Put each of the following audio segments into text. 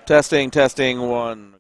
Testing, testing, one.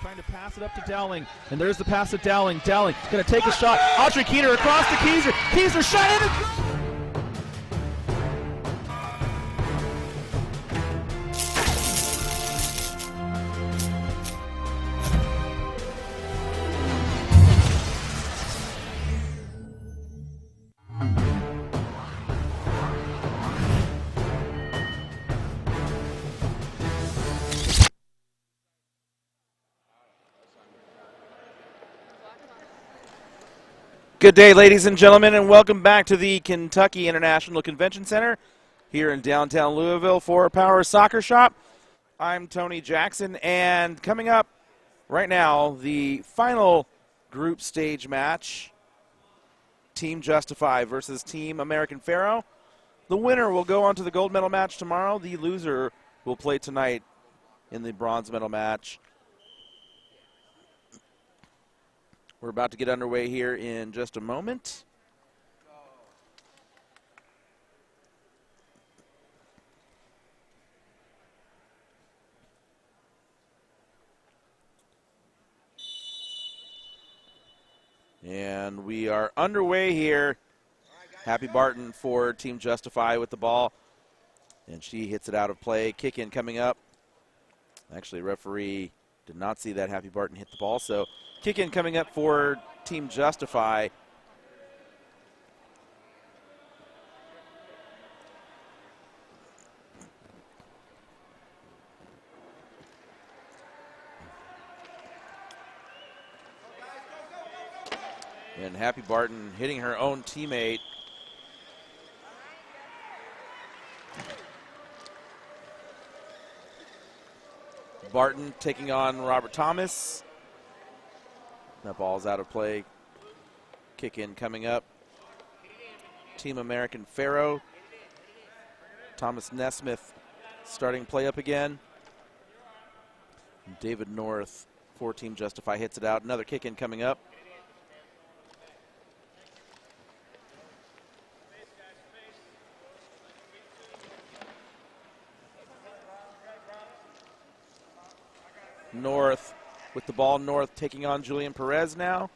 Trying to pass it up to Dowling, and there's the pass to Dowling. Dowling going to take a shot. Audrey Keeter across to Keyser. Keyser shot in and Good day, ladies and gentlemen, and welcome back to the Kentucky International Convention Center here in downtown Louisville for Power Soccer Shop. I'm Tony Jackson, and coming up right now, the final group stage match, Team Justify versus Team American Pharoah. The winner will go on to the gold medal match tomorrow. The loser will play tonight in the bronze medal match. We're about to get underway here in just a moment. And we are underway here. Happy Barton for Team Justify with the ball. And she hits it out of play. Kick in coming up. Actually, referee did not see that Happy Barton hit the ball. So kick in coming up for Team Justify. And Happy Barton hitting her own teammate. Barton taking on Robert Thomas. That ball's out of play. Kick in coming up. Team American Pharoah. Thomas Nesmith starting play up again. David North for Team Justify hits it out. Another kick in coming up. North with the ball. North taking on Julian Perez now.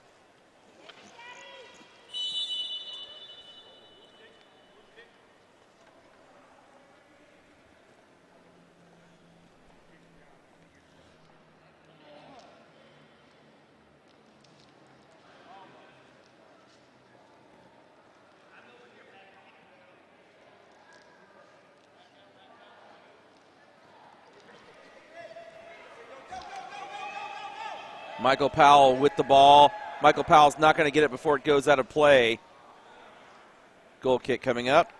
Michael Powell with the ball. Michael Powell's not going to get it before it goes out of play. Goal kick coming up.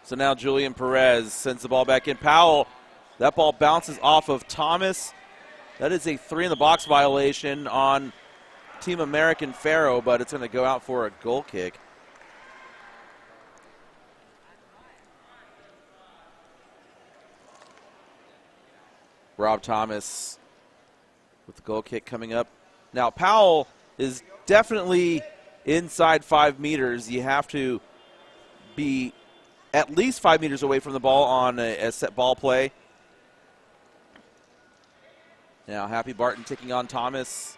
So now Julian Perez sends the ball back in. Powell, that ball bounces off of Thomas. That is a 3-in-the-box violation on Team American Pharoah, but it's going to go out for a goal kick. Rob Thomas with the goal kick coming up. Now, Powell is definitely inside 5 meters. You have to be at least 5 meters away from the ball on a set ball play. Now Happy Barton taking on Thomas.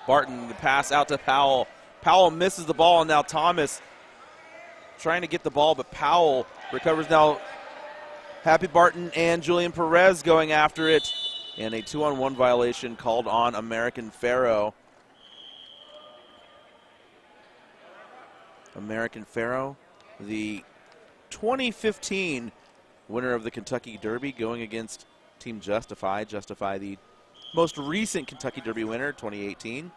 Barton, the pass out to Powell. Powell misses the ball, and now Thomas trying to get the ball, but Powell recovers now. Happy Barton and Julian Perez going after it, and a 2-on-1 violation called on American Pharoah. American Pharoah, the 2015 winner of the Kentucky Derby, going against Team Justify. Justify, the most recent Kentucky Derby winner, 2018.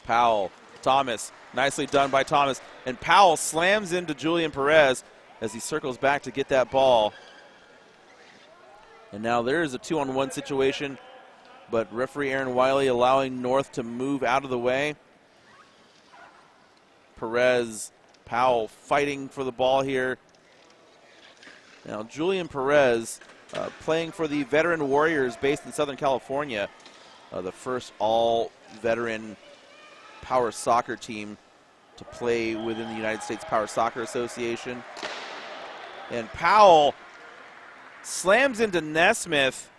Powell, Thomas, nicely done by Thomas. And Powell slams into Julian Perez as he circles back to get that ball. And now there is a 2-on-1 situation, but referee Aaron Wiley allowing North to move out of the way. Perez, Powell fighting for the ball here. Now Julian Perez playing for the Veteran Warriors based in Southern California, the first all-veteran power soccer team to play within the United States Power Soccer Association. And Powell slams into Nesmith.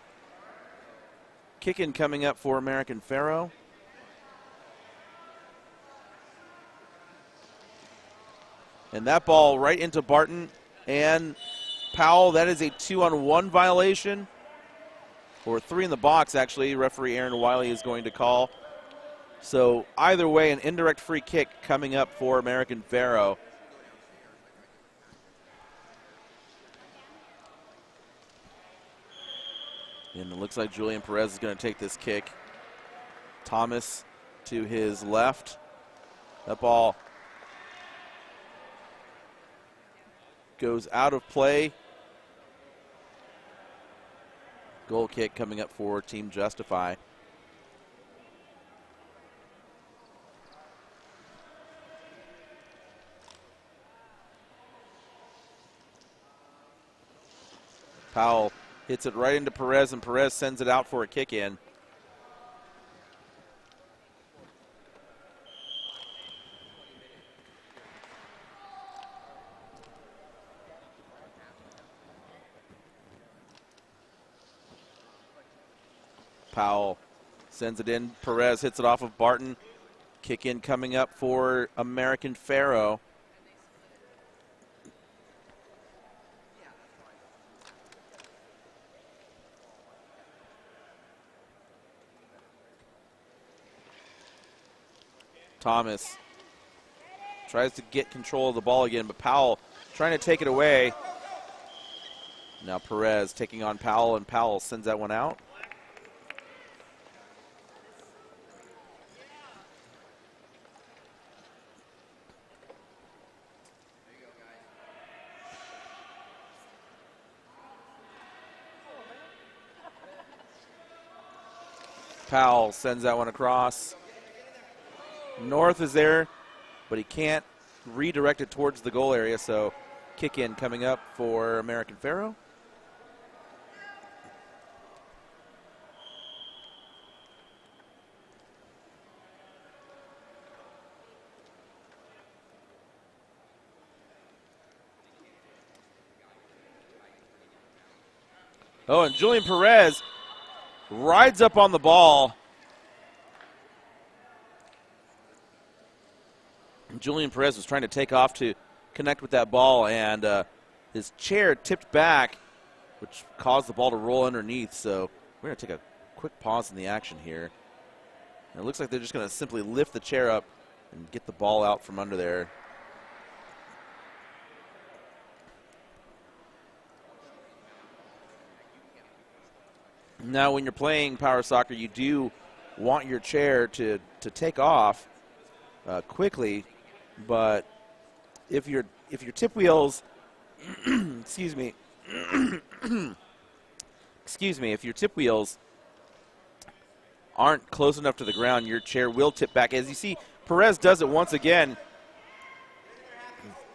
Kicking coming up for American Pharoah. And that ball right into Barton and Powell. That is a 2-on-1 violation. Or 3 in the box, actually. Referee Aaron Wiley is going to call. So either way, an indirect free kick coming up for American Pharoah. And it looks like Julian Perez is going to take this kick. Thomas to his left. That ball goes out of play. Goal kick coming up for Team Justify. Powell hits it right into Perez, and Perez sends it out for a kick in. Powell sends it in. Perez hits it off of Barton. Kick in coming up for American Pharoah. Thomas tries to get control of the ball again, but Powell trying to take it away. Now Perez taking on Powell, and Powell sends that one out. Powell sends that one across. North is there, but he can't redirect it towards the goal area, so kick in coming up for American Pharoah. Oh, and Julian Perez rides up on the ball. Julian Perez was trying to take off to connect with that ball, and his chair tipped back, which caused the ball to roll underneath. So we're going to take a quick pause in the action here. And it looks like they're just going to simply lift the chair up and get the ball out from under there. Now, when you're playing power soccer, you do want your chair to take off quickly, but if your tip wheels, excuse me, if your tip wheels aren't close enough to the ground, your chair will tip back. As you see, Perez does it once again,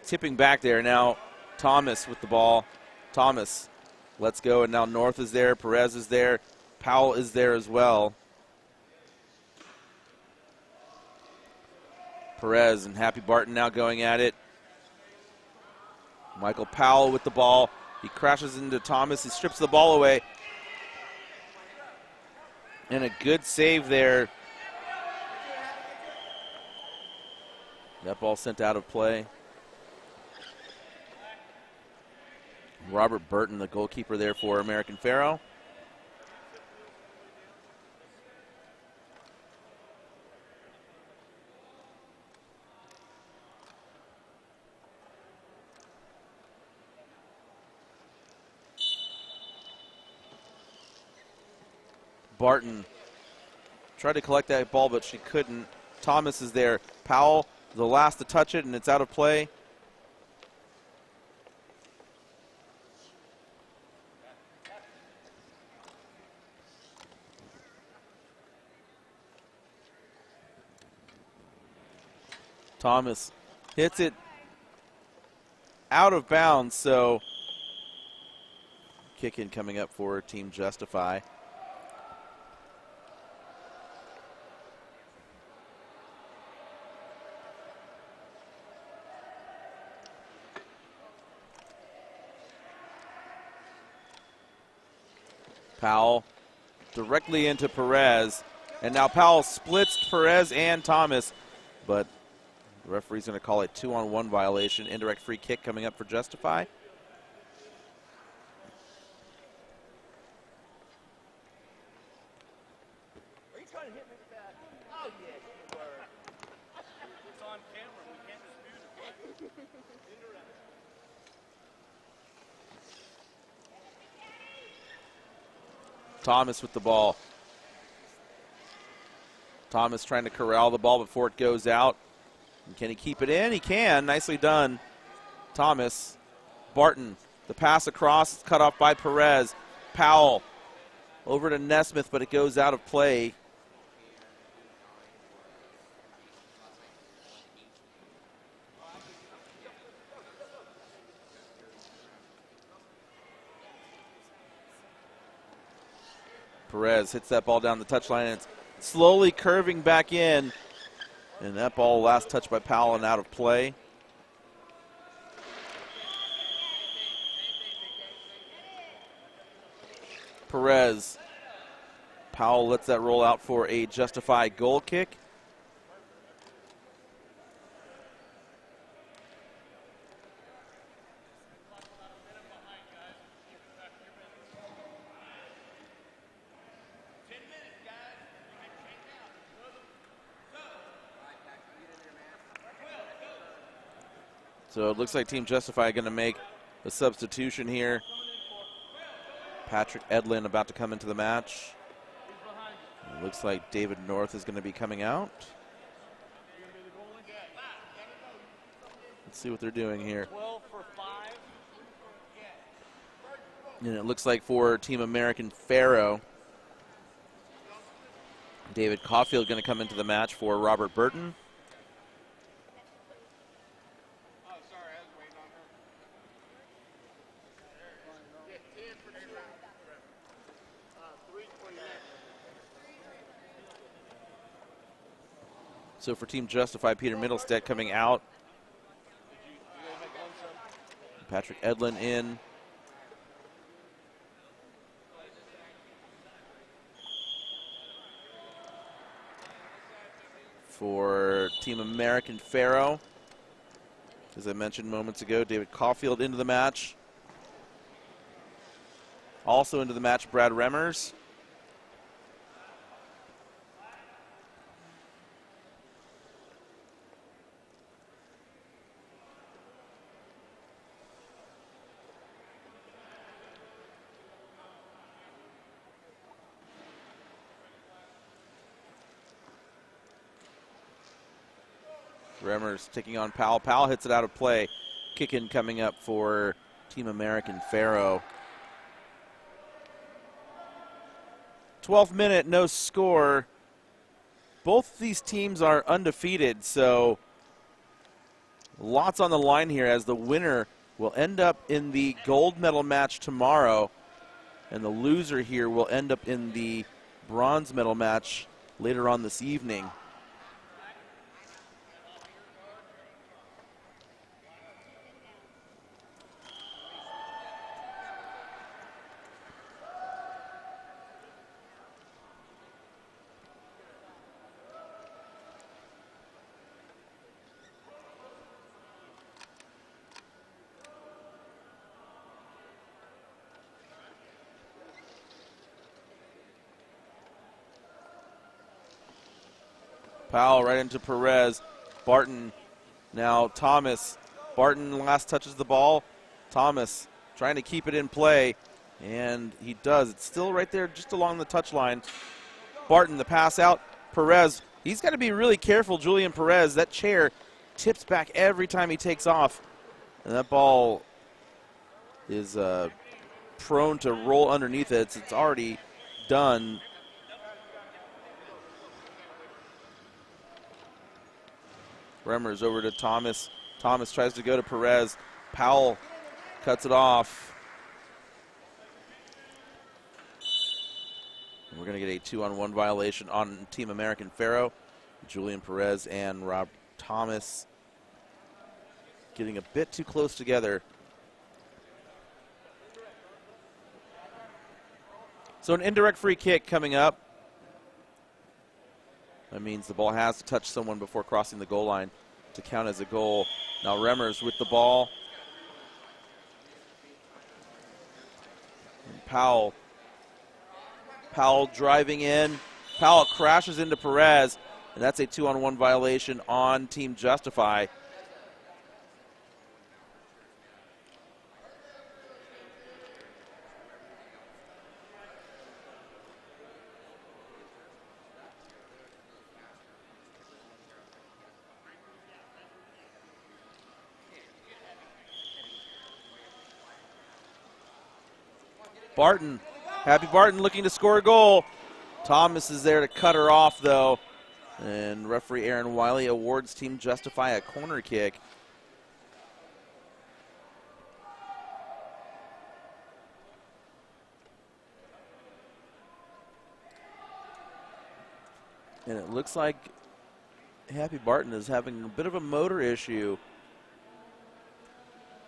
tipping back there. Now Thomas with the ball. Thomas lets go, and now North is there, Perez is there, Powell is there as well. Perez and Happy Barton now going at it. Michael Powell with the ball. He crashes into Thomas. He strips the ball away. And a good save there. That ball sent out of play. Robert Burton, the goalkeeper there for American Pharoah. Barton tried to collect that ball, but she couldn't. Thomas is there. Powell, the last to touch it, and it's out of play. Thomas hits it out of bounds, so kick in coming up for Team Justify. Powell directly into Perez, and now Powell splits Perez and Thomas, but The referee's going to call a 2-on-1 violation. Indirect free kick coming up for Justify. Are you trying to hit me with that? Oh, yes, you were. It's on camera. We can't dispute it. Thomas with the ball. Thomas trying to corral the ball before it goes out. And can he keep it in? He can. Nicely done, Thomas. Barton, the pass across, cut off by Perez. Powell over to Nesmith, but it goes out of play. Perez hits that ball down the touchline, and it's slowly curving back in. And that ball last touched by Powell and out of play. Perez. Powell lets that roll out for a justified goal kick. So it looks like Team Justify going to make a substitution here. Patrick Edlin about to come into the match. It looks like David North is going to be coming out. Let's see what they're doing here. 12 for 5. And it looks like for Team American Pharoah, David Caulfield going to come into the match for Robert Burton. So for Team Justify, Peter Middlestead coming out. Patrick Edlin in. For Team American Pharoah, as I mentioned moments ago, David Caulfield into the match. Also into the match, Brad Remmers. Remmers taking on Powell. Powell hits it out of play. Kick-in coming up for Team American Pharoah. 12th minute, no score. Both these teams are undefeated, so lots on the line here as the winner will end up in the gold medal match tomorrow, and the loser here will end up in the bronze medal match later on this evening. Powell right into Perez. Barton, now Thomas. Barton last touches the ball. Thomas trying to keep it in play, and he does. It's still right there just along the touchline. Barton, the pass out. Perez, he's got to be really careful, Julian Perez. That chair tips back every time he takes off, and that ball is prone to roll underneath it. It's already done. Remmers over to Thomas. Thomas tries to go to Perez. Powell cuts it off. And we're going to get a 2-on-1 violation on Team American Pharoah. Julian Perez and Rob Thomas getting a bit too close together. So an indirect free kick coming up. That means the ball has to touch someone before crossing the goal line. to count as a goal. Now Remmers with the ball. And Powell driving in. Powell crashes into Perez, and that's a 2-on-1 violation on Team Justify. Barton, Happy Barton looking to score a goal. Thomas is there to cut her off, though. And referee Aaron Wiley awards Team Justify a corner kick. And it looks like Happy Barton is having a bit of a motor issue.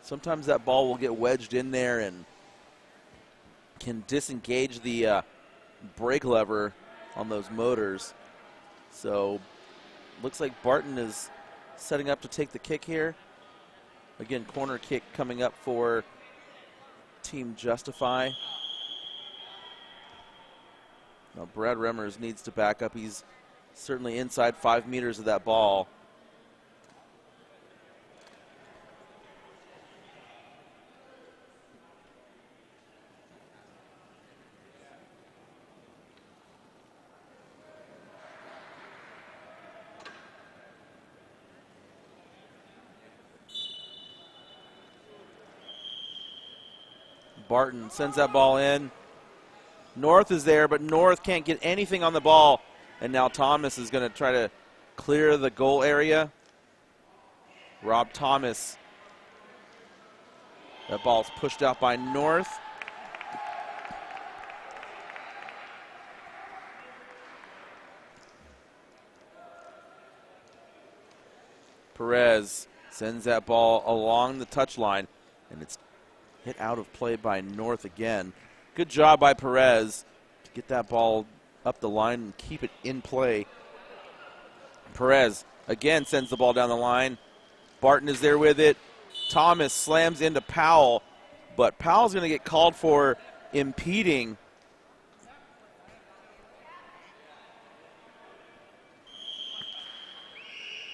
Sometimes that ball will get wedged in there and can disengage the brake lever on those motors. So looks like Barton is setting up to take the kick here. Again, corner kick coming up for Team Justify. Now Brad Remmers needs to back up. He's certainly inside 5 meters of that ball. Barton sends that ball in. North is there, but North can't get anything on the ball. And now Thomas is going to try to clear the goal area. Rob Thomas. That ball's pushed out by North. Perez sends that ball along the touchline, and it's hit out of play by North again. Good job by Perez to get that ball up the line and keep it in play. Perez again sends the ball down the line. Barton is there with it. Thomas slams into Powell, but Powell's going to get called for impeding.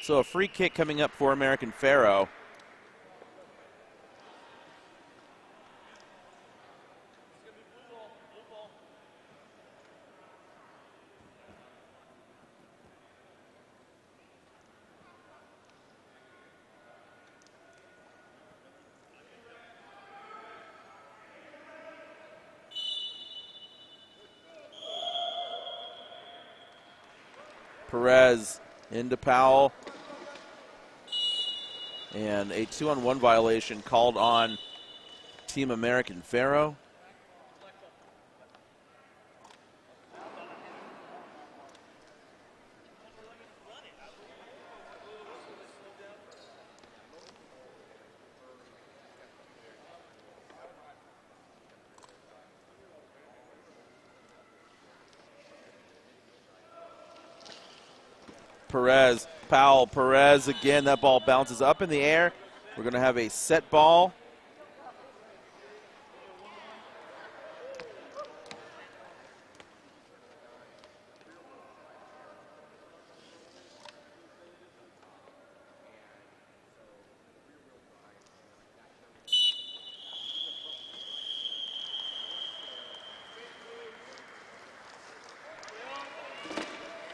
So a free kick coming up for American Pharoah. Perez into Powell. And a 2-on-1 violation called on Team American Pharoah. Perez, Powell, Perez again. That ball bounces up in the air. We're going to have a set ball.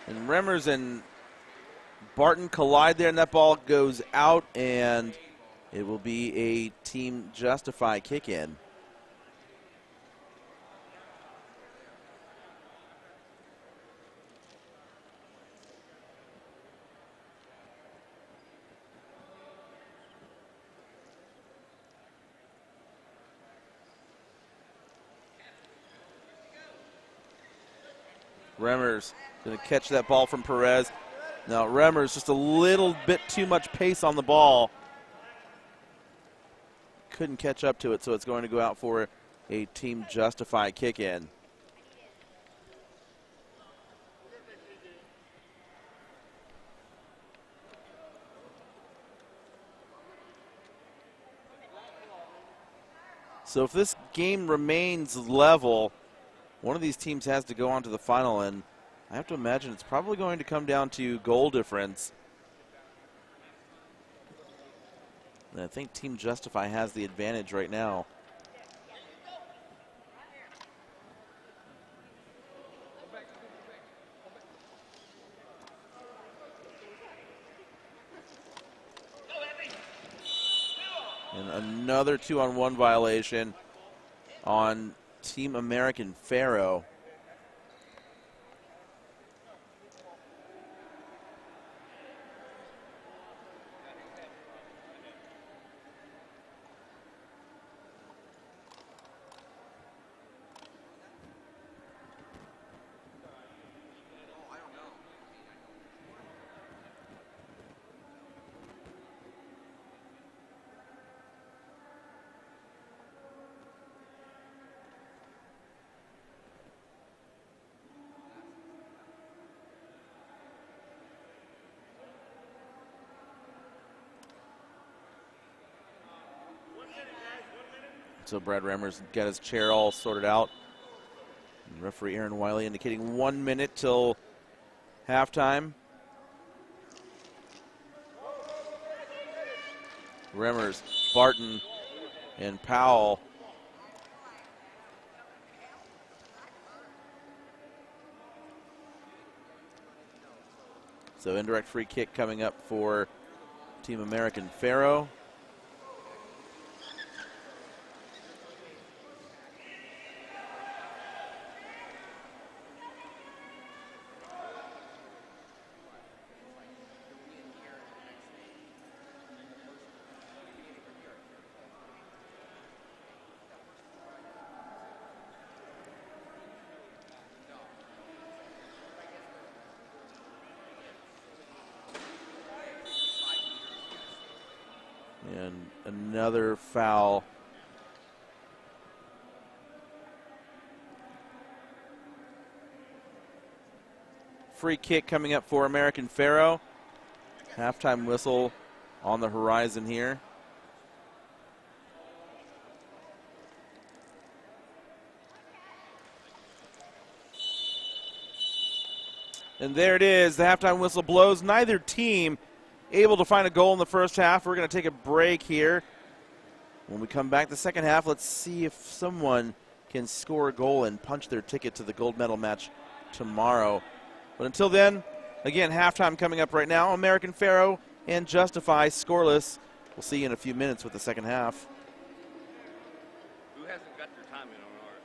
And Remmers and Barton collide there, and that ball goes out, and it will be a Team Justify kick-in. Remmers going to catch that ball from Perez. Now Remmers just a little bit too much pace on the ball. Couldn't catch up to it, so it's going to go out for a Team Justify kick-in. So if this game remains level, one of these teams has to go on to the final, and I have to imagine it's probably going to come down to goal difference. And I think Team Justify has the advantage right now. And another 2-on-1 violation on Team American Pharoah. So Brad Remmers got his chair all sorted out. And referee Aaron Wiley indicating 1 minute till halftime. Remmers, Barton, and Powell. So indirect free kick coming up for Team American Pharoah. And another foul. Free kick coming up for American Pharoah. Halftime whistle on the horizon here. And there it is. The halftime whistle blows. Neither team able to find a goal in the first half. We're going to take a break here. When we come back the second half, let's see if someone can score a goal and punch their ticket to the gold medal match tomorrow. But until then, again, halftime coming up right now. American Pharoah and Justify scoreless. We'll see you in a few minutes with the second half. Who hasn't got their time in on ours?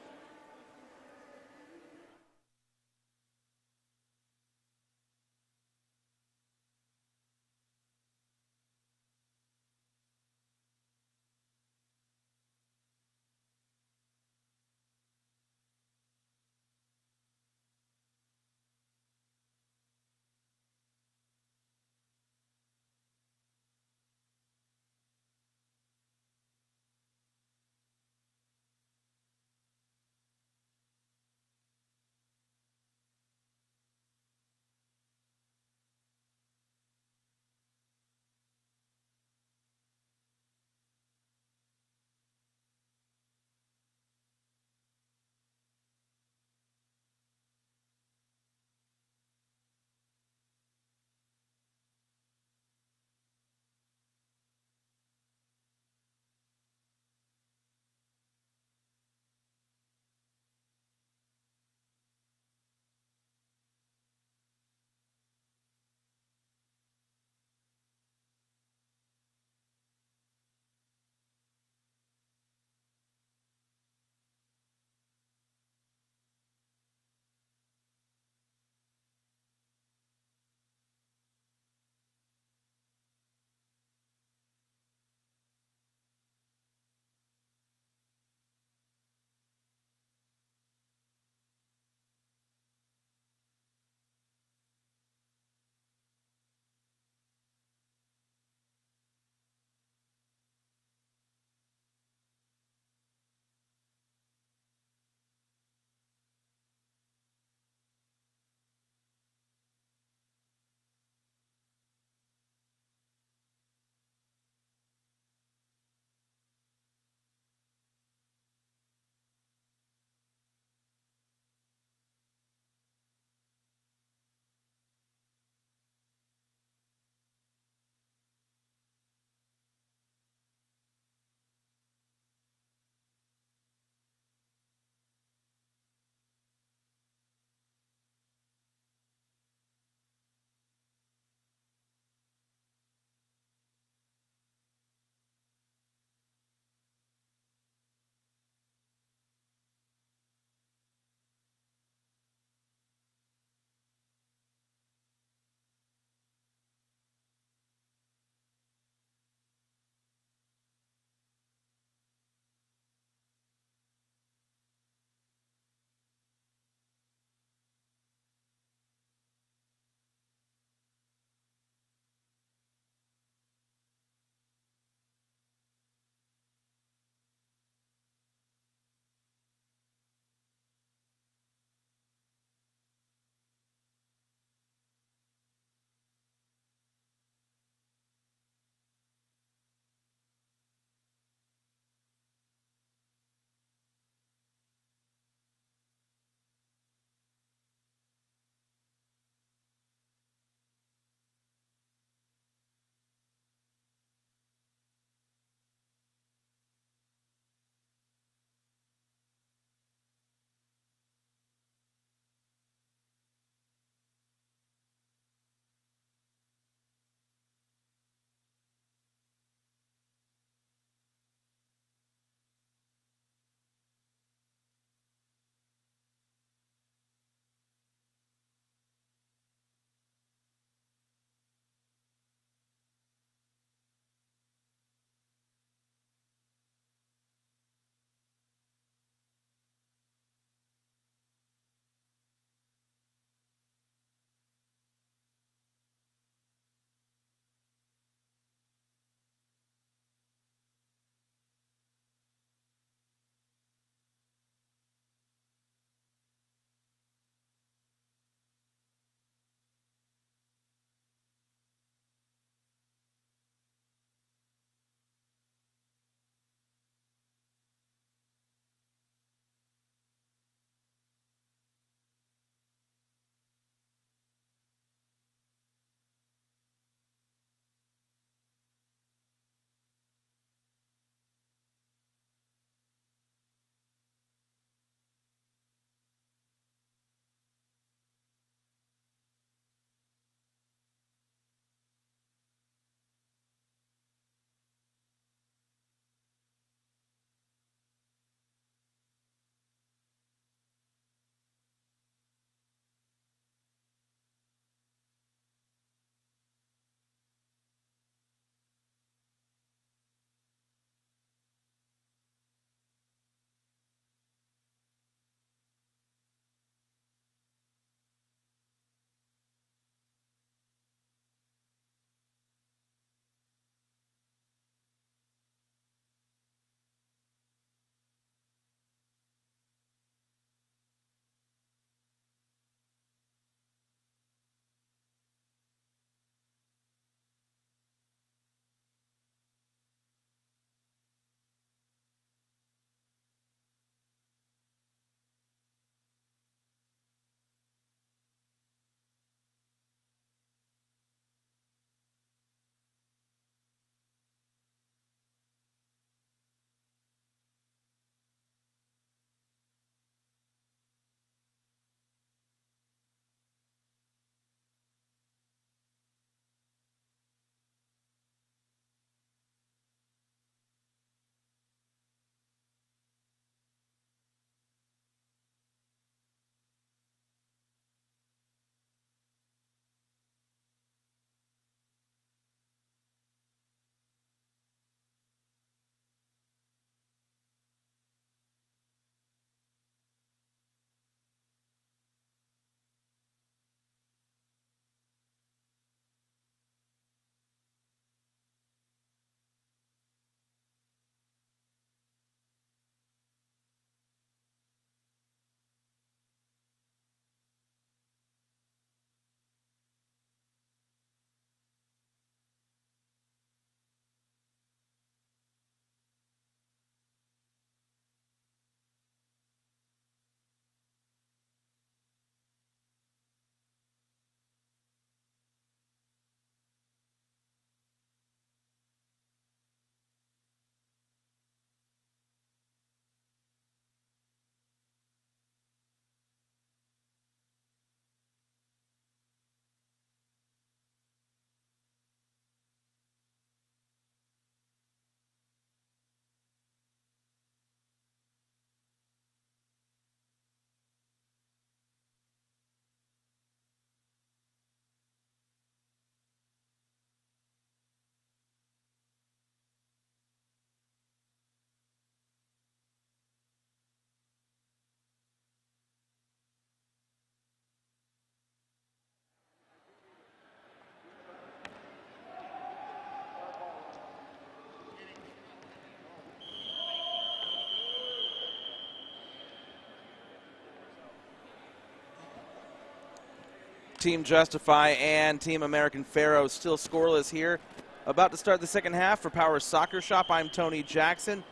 Team Justify and Team American Pharoah still scoreless here. About to start the second half for Power Soccer Shop. I'm Tony Jackson,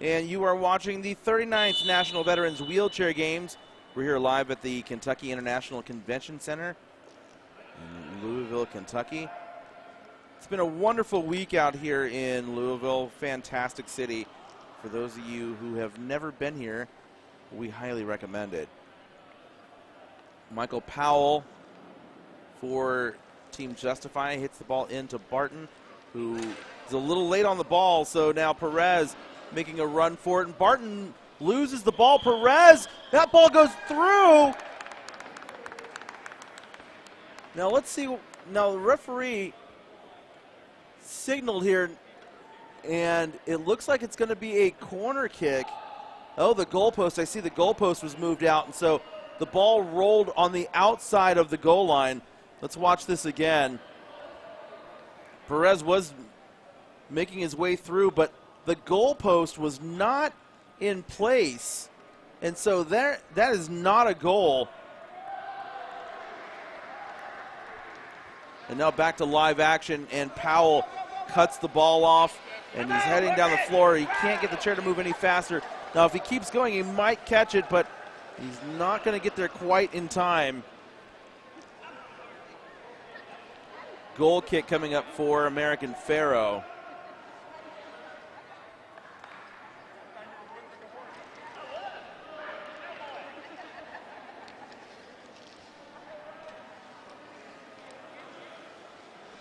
and you are watching the 39th National Veterans Wheelchair Games. We're here live at the Kentucky International Convention Center in Louisville, Kentucky. It's been a wonderful week out here in Louisville. Fantastic city. For those of you who have never been here, we highly recommend it. Michael Powell for Team Justify hits the ball into Barton, who is a little late on the ball, so now Perez making a run for it, and Barton loses the ball. Perez, that ball goes through. Now let's see, now the referee signaled here, and it looks like it's going to be a corner kick. Oh, the goalpost, I see the goalpost was moved out, and so the ball rolled on the outside of the goal line. Let's watch this again. Perez was making his way through, but the goalpost was not in place, and so that is not a goal. And now back to live action, and Powell cuts the ball off, and he's heading down the floor. He can't get the chair to move any faster. Now, if he keeps going, he might catch it, but he's not going to get there quite in time. Goal kick coming up for American Pharoah.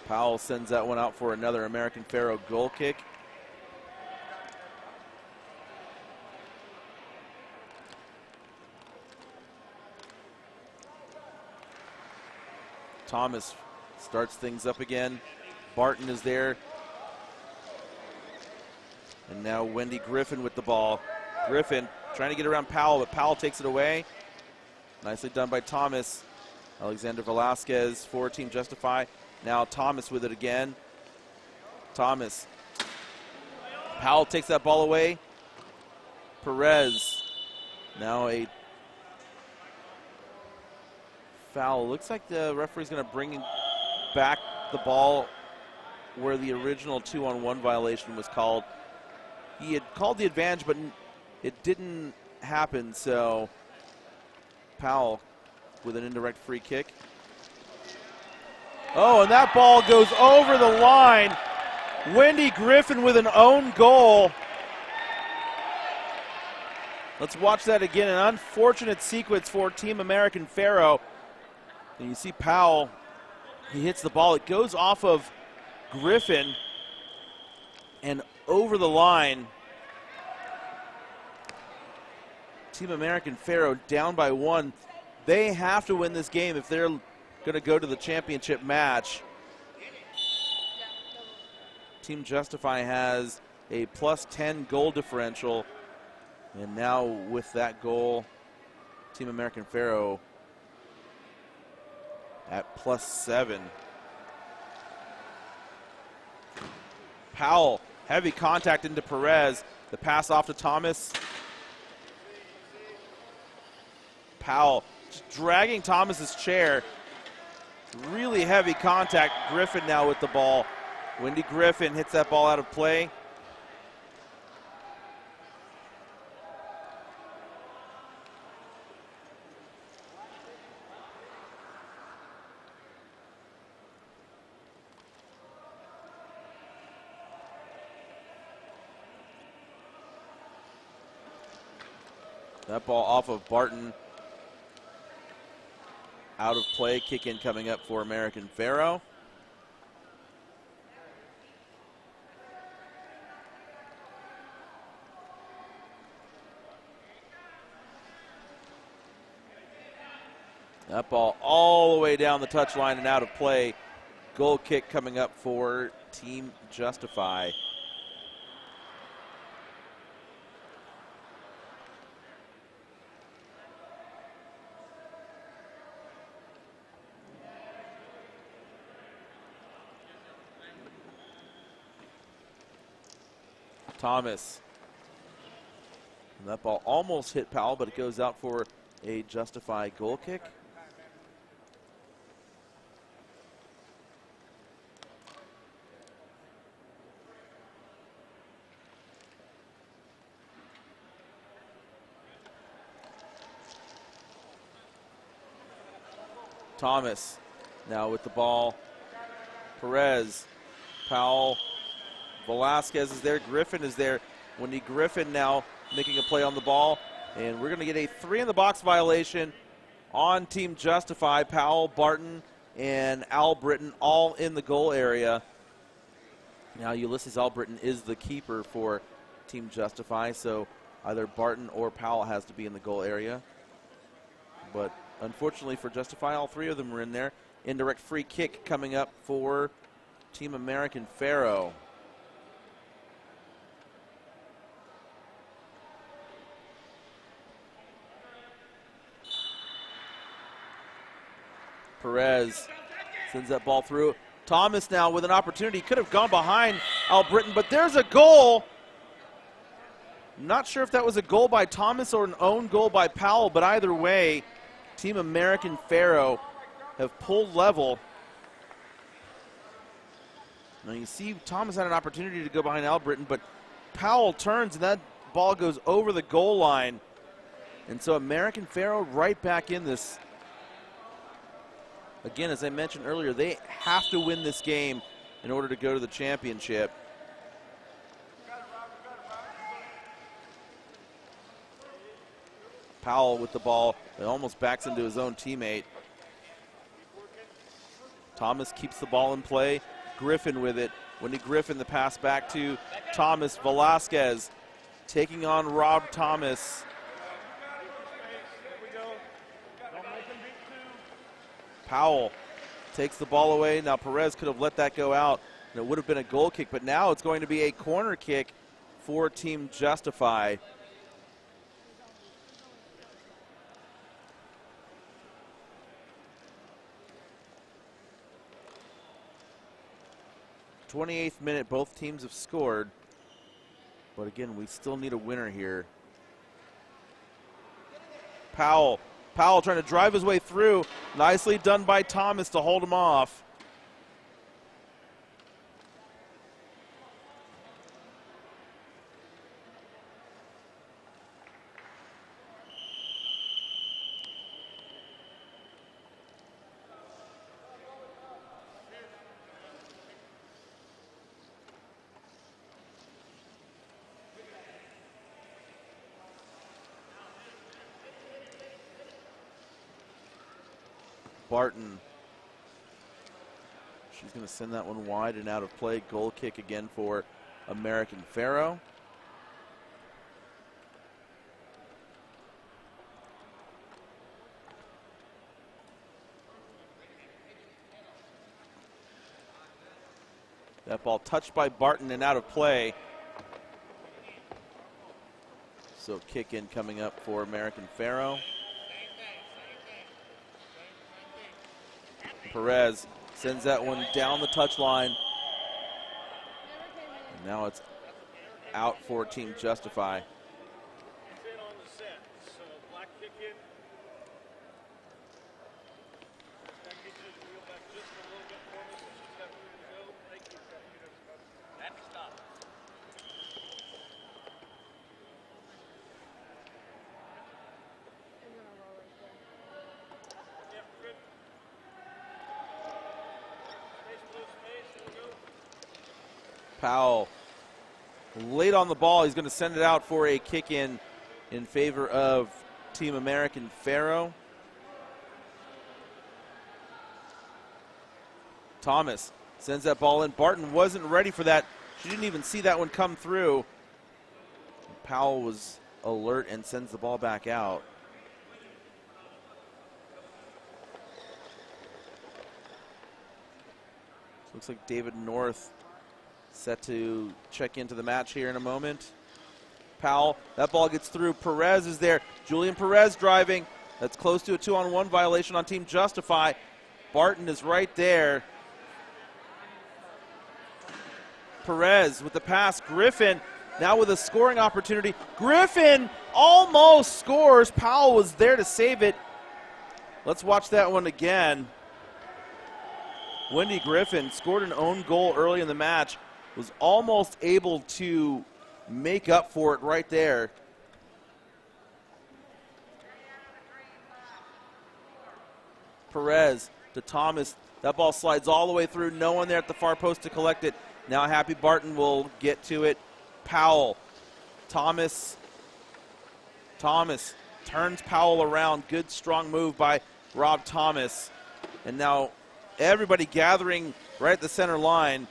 Powell sends that one out for another American Pharoah goal kick. Thomas starts things up again. Barton is there. And now Wendy Griffin with the ball. Griffin trying to get around Powell, but Powell takes it away. Nicely done by Thomas. Alexander Velasquez for Team Justify. Now Thomas with it again. Thomas. Powell takes that ball away. Perez. Now a foul. Looks like the referee's going to bring back the ball where the original 2-on-1 violation was called. He had called the advantage, but it didn't happen, so Powell with an indirect free kick. Oh, and that ball goes over the line. Wendy Griffin with an own goal. Let's watch that again. An unfortunate sequence for Team American Pharoah. And you see Powell, he hits the ball. It goes off of Griffin and over the line. Team American Pharoah down by 1. They have to win this game if they're going to go to the championship match. Team Justify has a +10 goal differential. And now with that goal, Team American Pharoah at +7. Powell, heavy contact into Perez. The pass off to Thomas. Powell just dragging Thomas's chair. Really heavy contact. Griffin now with the ball. Wendy Griffin hits that ball out of play. That ball off of Barton. Out of play, kick in coming up for American Pharoah. That ball all the way down the touchline and out of play. Goal kick coming up for Team Justify. Thomas. And that ball almost hit Powell, but it goes out for a Justify goal kick. Thomas now with the ball. Perez, Powell, Velasquez is there, Griffin is there. Wendy Griffin now making a play on the ball, and we're going to get a 3-in-the-box violation on Team Justify. Powell, Barton, and Albritton all in the goal area. Now Ulysses Albritton is the keeper for Team Justify, so either Barton or Powell has to be in the goal area. But unfortunately for Justify, all three of them were in there. Indirect free kick coming up for Team American Pharoah. Perez sends that ball through. Thomas now with an opportunity. Could have gone behind Albritton, but there's a goal. I'm not sure if that was a goal by Thomas or an own goal by Powell, but either way, Team American Pharoah have pulled level. Now you see Thomas had an opportunity to go behind Albritton, but Powell turns and that ball goes over the goal line. And so American Pharoah right back in this. Again, as I mentioned earlier, they have to win this game in order to go to the championship. Powell with the ball. It almost backs into his own teammate. Thomas keeps the ball in play. Griffin with it. Wendy Griffin, the pass back to Thomas. Velasquez taking on Rob Thomas. Powell takes the ball away. Now Perez could have let that go out, and it would have been a goal kick, but now it's going to be a corner kick for Team Justify. '28th minute, both teams have scored, but again, we still need a winner here. Powell trying to drive his way through. Nicely done by Thomas to hold him off. Barton. She's going to send that one wide and out of play. Goal kick again for American Pharoah. That ball touched by Barton and out of play. So kick in coming up for American Pharoah. Perez sends that one down the touchline. And now it's out for Team Justify. Powell late on the ball. He's going to send it out for a kick in favor of Team American Pharoah. Thomas sends that ball in. Barton wasn't ready for that. She didn't even see that one come through. Powell was alert and sends the ball back out. Looks like David North set to check into the match here in a moment. Powell, that ball gets through. Perez is there. Julian Perez driving. That's close to a 2-on-1 violation on Team Justify. Barton is right there. Perez with the pass. Griffin now with a scoring opportunity. Griffin almost scores. Powell was there to save it. Let's watch that one again. Wendy Griffin scored an own goal early in the match. Was almost able to make up for it right there. Perez to Thomas. That ball slides all the way through. No one there at the far post to collect it. Now Happy Barton will get to it. Powell. Thomas turns Powell around. Good, strong move by Rob Thomas. And now everybody gathering right at the center line.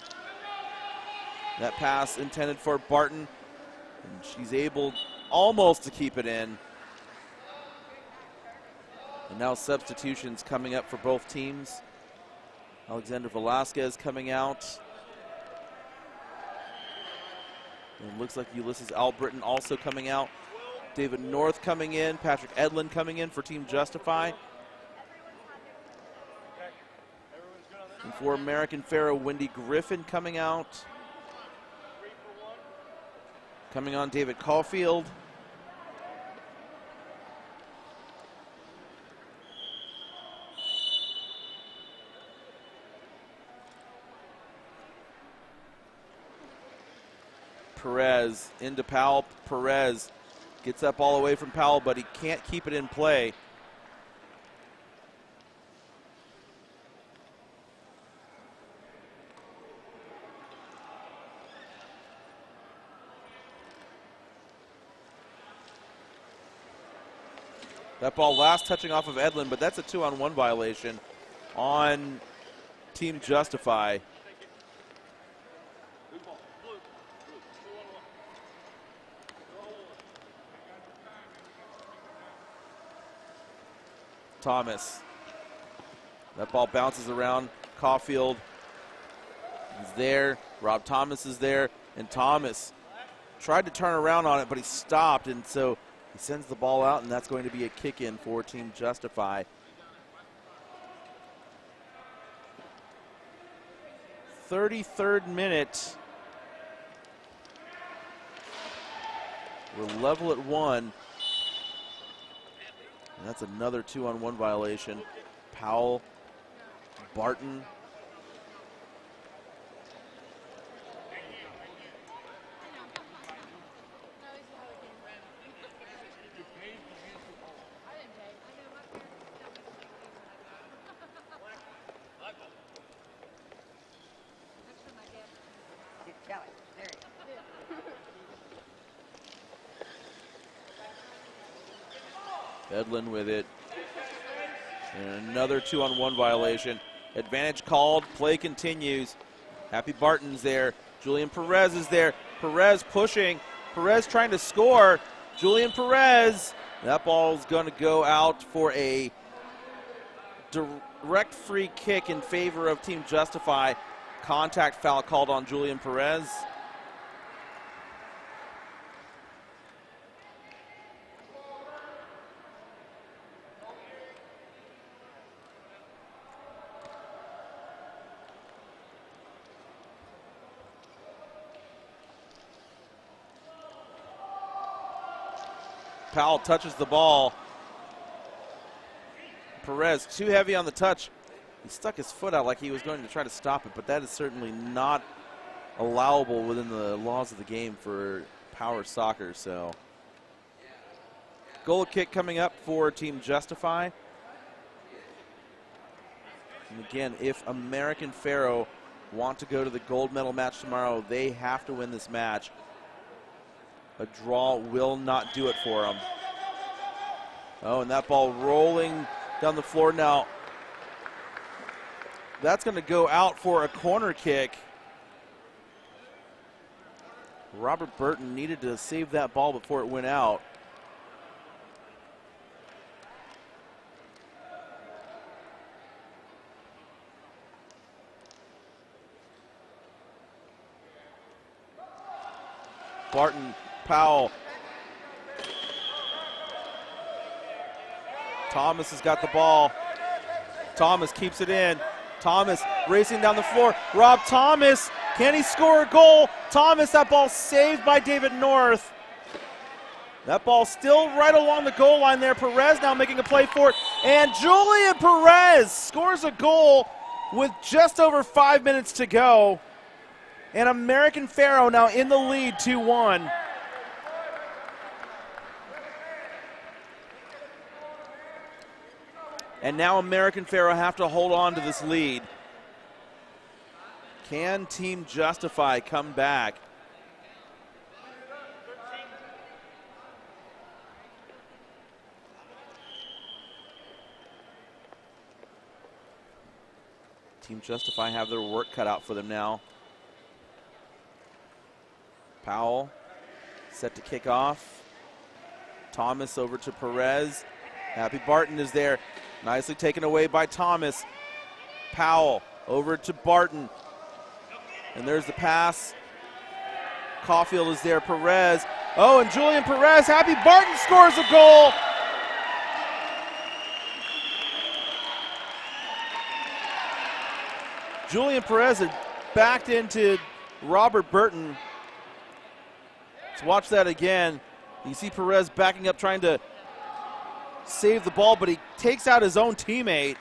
That pass intended for Barton. And she's able almost to keep it in. And now substitutions coming up for both teams. Alexander Velasquez coming out. And it looks like Ulysses Albritton also coming out. David North coming in. Patrick Edlin coming in for Team Justify. And for American Pharoah, Wendy Griffin coming out. Coming on, David Caulfield. Perez into Powell. Perez gets up all the way from Powell, but he can't keep it in play. That ball last touching off of Edlin, but that's a 2-on-1 violation on Team Justify. Thomas. That ball bounces around. Caulfield is there. Rob Thomas is there. And Thomas tried to turn around on it, but he stopped, and so he sends the ball out, and that's going to be a kick-in for Team Justify. 33rd minute. We're level at 1. And that's another 2-on-1 violation. Powell, Barton. Edlin with it. And another 2-on-1 violation. Advantage called. Play continues. Happy Barton's there. Julian Perez is there. Perez pushing. Perez trying to score. Julian Perez. That ball's going to go out for a direct free kick in favor of Team Justify. Contact foul called on Julian Perez. Powell touches the ball. Perez too heavy on the touch. He stuck his foot out like he was going to try to stop it, but that is certainly not allowable within the laws of the game for power soccer. So, goal kick coming up for Team Justify. And again, if American Pharoah want to go to the gold medal match tomorrow, they have to win this match. A draw will not do it for them. Oh, and that ball rolling down the floor now. That's going to go out for a corner kick. Robert Burton needed to save that ball before it went out. Barton, Powell. Thomas has got the ball. Thomas keeps it in. Thomas racing down the floor. Rob Thomas, can he score a goal? Thomas, that ball saved by David North. That ball still right along the goal line there. Perez now making a play for it. And Julian Perez scores a goal with just over 5 minutes to go. And American Pharoah now in the lead 2-1. And now American Pharoah have to hold on to this lead. Can Team Justify come back? Team Justify have their work cut out for them now. Powell set to kick off. Thomas over to Perez. Happy Barton is there. Nicely taken away by Thomas. Powell over to Barton. And there's the pass. Caulfield is there. Perez. Oh, and Julian Perez. Happy Barton scores a goal. Julian Perez had backed into Robert Burton. Let's watch that again. You see Perez backing up trying to save the ball, but he takes out his own teammate.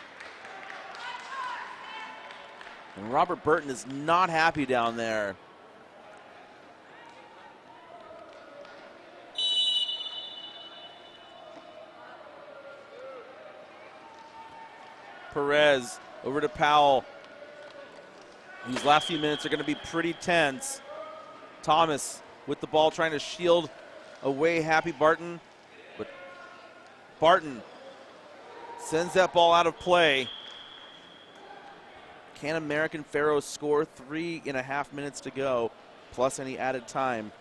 And Robert Burton is not happy down there. Perez over to Powell. These last few minutes are going to be pretty tense. Thomas with the ball trying to shield away Happy Barton. But Barton sends that ball out of play. Can American Pharoah score 3.5 minutes to go, plus any added time?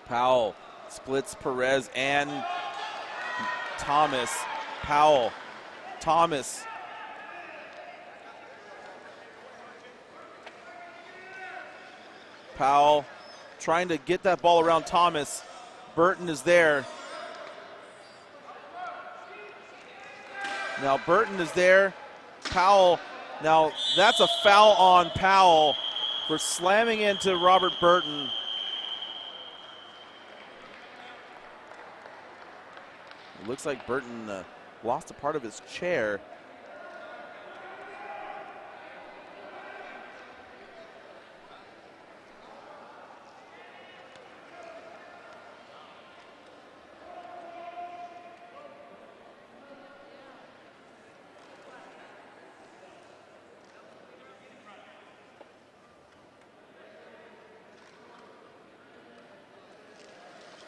Powell splits Perez and Thomas. Powell, Thomas. Powell trying to get that ball around Thomas. Burton is there. Now Burton is there. Powell, now that's a foul on Powell for slamming into Robert Burton. It looks like Burton lost a part of his chair.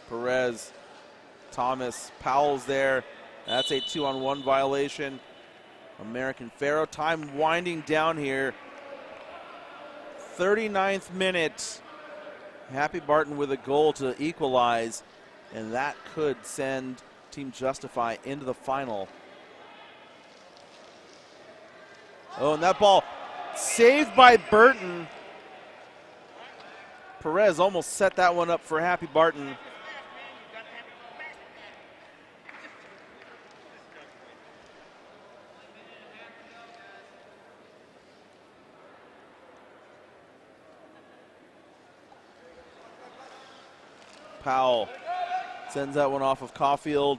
Perez, Thomas, Powell's there. That's a 2-on-1 violation. American Pharoah, time winding down here. 39th minute. Happy Barton with a goal to equalize, and that could send Team Justify into the final. Oh, and that ball saved by Burton. Perez almost set that one up for Happy Barton. Powell sends that one off of Caulfield.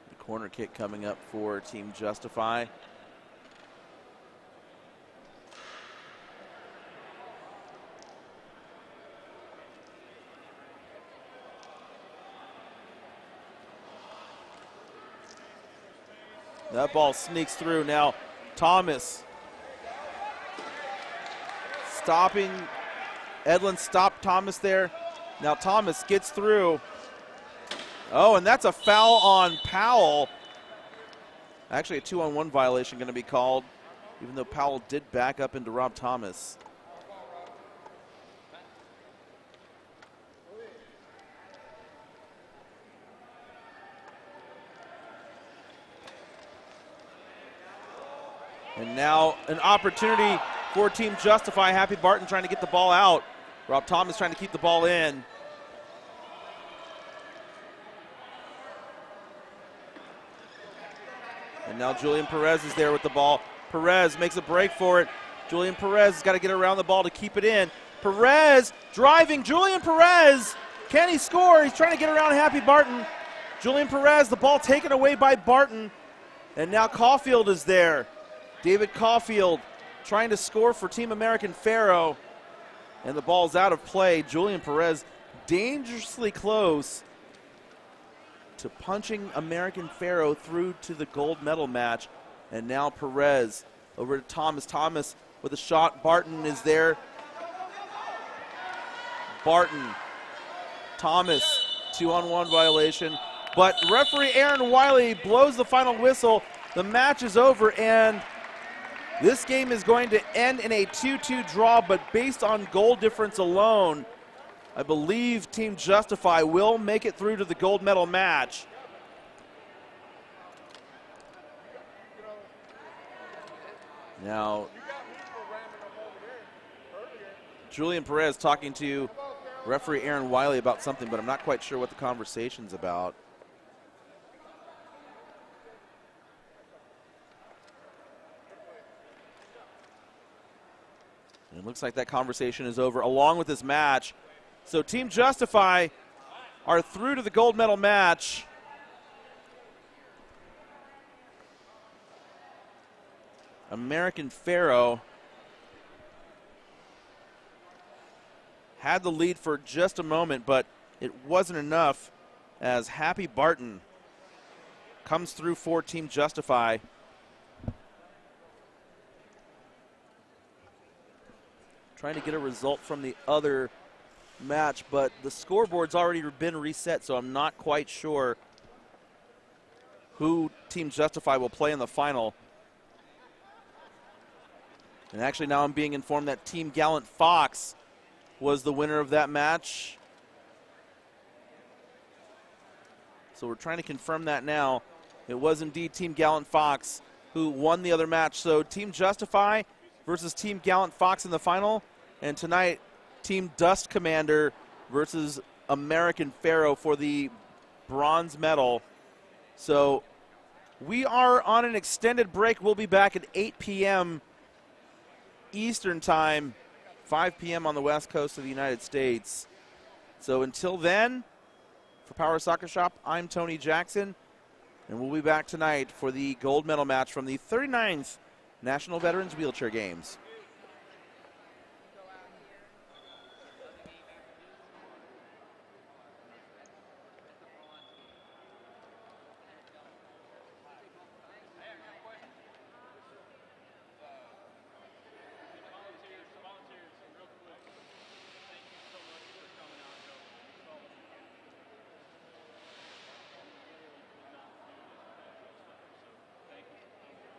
The corner kick coming up for Team Justify. That ball sneaks through. Now Thomas stopping. Edlin stopped Thomas there. Now Thomas gets through. Oh, and that's a foul on Powell. Actually a 2-on-1 violation going to be called, even though Powell did back up into Rob Thomas. And now an opportunity for Team Justify. Happy Barton trying to get the ball out. Rob Thomas trying to keep the ball in. And now Julian Perez is there with the ball. Perez makes a break for it. Julian Perez has got to get around the ball to keep it in. Perez driving. Julian Perez. Can he score? He's trying to get around Happy Barton. Julian Perez, the ball taken away by Barton. And now Caulfield is there. David Caulfield trying to score for Team American Pharoah. And the ball's out of play. Julian Perez dangerously close to punching American Pharoah through to the gold medal match. And now Perez over to Thomas. Thomas with a shot. Barton is there. Barton. Thomas, 2-on-1 violation. But referee Aaron Wiley blows the final whistle. The match is over, and this game is going to end in a 2-2 draw, but based on goal difference alone, I believe Team Justify will make it through to the gold medal match. Now, Julian Perez talking to referee Aaron Wiley about something, but I'm not quite sure what the conversation's about. And it looks like that conversation is over along with this match. So Team Justify are through to the gold medal match. American Pharoah had the lead for just a moment, but it wasn't enough as Happy Barton comes through for Team Justify. Trying to get a result from the other match, but the scoreboard's already been reset, so I'm not quite sure who Team Justify will play in the final. And actually now I'm being informed that Team Gallant Fox was the winner of that match. So we're trying to confirm that now. It was indeed Team Gallant Fox who won the other match. So Team Justify versus Team Gallant Fox in the final. And tonight, Team Dust Commander versus American Pharoah for the bronze medal. So we are on an extended break. We'll be back at 8 p.m. Eastern Time, 5 p.m. on the west coast of the United States. So until then, for Power Soccer Shop, I'm Tony Jackson, and we'll be back tonight for the gold medal match from the 39th National Veterans Wheelchair Games.